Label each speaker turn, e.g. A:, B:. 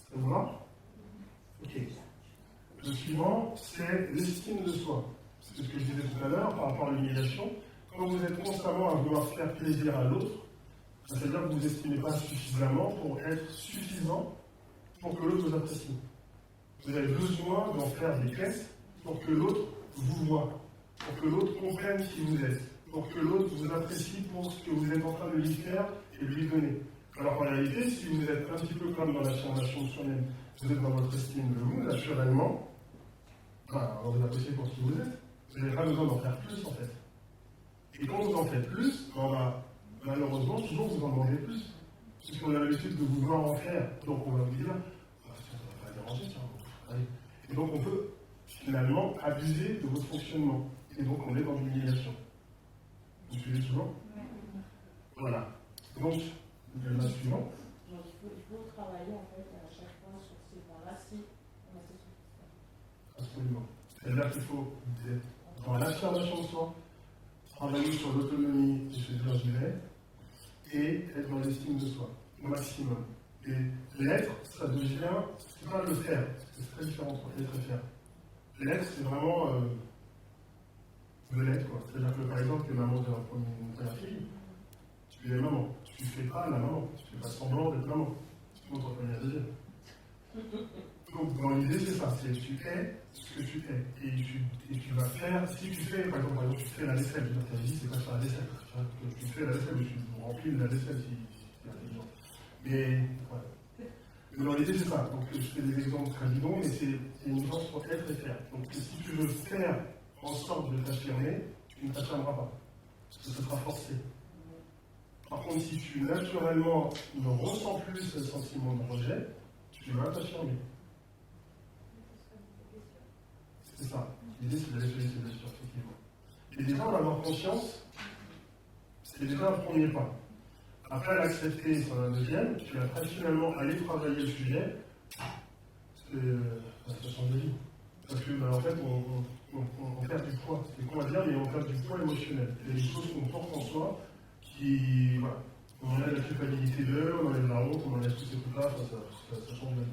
A: Ça vous va? Ok. Le suivant, c'est l'estime de soi. C'est ce que je disais tout à l'heure par rapport à l'humiliation. Quand vous êtes constamment à vouloir faire plaisir à l'autre, c'est-à-dire que vous n'estimez pas suffisamment pour être suffisant pour que l'autre vous apprécie. Vous avez besoin d'en faire des caisses pour que l'autre vous voit, pour que l'autre comprenne qui vous êtes, pour que l'autre vous apprécie pour ce que vous êtes en train de lui faire et de lui donner. Alors qu'en réalité, si vous êtes un petit peu comme dans l'affirmation de soi-même, vous êtes dans votre estime de vous, naturellement, on va vous apprécier pour qui vous êtes. Vous n'avez pas besoin d'en faire plus, en fait. Et quand vous en faites plus, on va malheureusement toujours vous en demander plus. Puisqu'on a l'habitude de vouloir en faire. Donc on va vous dire, ah, ça ne va pas déranger, tiens. Allez. Et donc on peut finalement abuser de votre fonctionnement. Et donc on est dans l'humiliation. Vous suivez toujours? Voilà. Donc, le mas suivant.
B: Il faut travailler en fait à chaque fois sur ces points-là si on a ces solutions.
A: Absolument. C'est-à-dire qu'il faut, dans l'affirmation de soi, travailler sur l'autonomie et se dire j'y vais, et être dans l'estime de soi, au maximum. Et l'être, ça devient, c'est pas le faire, c'est très différent entre être et faire. L'être, c'est vraiment de l'être, quoi. C'est-à-dire que par exemple, les mamans de la première fille, tu es maman, tu ne fais pas la maman, tu ne fais pas semblant d'être maman, tu montres la deuxième. Donc dans l'idée, c'est ça, c'est tu es ce que tu es, et tu vas faire, si tu fais, par exemple, tu fais la vaisselle, ta vie, c'est pas faire la vaisselle, tu fais la vaisselle, tu remplis de la vaisselle si tu es intelligent. Mais, voilà. Mais dans l'idée, c'est ça. Donc, je fais des exemples très bidons, mais c'est une chance pour être et faire. Donc, si tu veux faire en sorte de t'affirmer, tu ne t'affirmeras pas. Parce que ce sera forcé. Par contre, si tu naturellement ne ressens plus ce sentiment de rejet, tu vas t'affirmer. C'est ça. L'idée, c'est d'aller sur ces blessures, effectivement. Et déjà, en avoir conscience, c'est déjà un premier pas. Après l'accepter, c'est un deuxième, puis après finalement aller travailler le sujet, ça change de vie. Parce que en fait, on perd du poids. C'est con à dire, mais on perd du poids émotionnel. Il y a des choses qu'on porte en soi qui, voilà, on enlève la culpabilité d'eux, on enlève la honte, on enlève tous ces trucs-là, ça change de vie.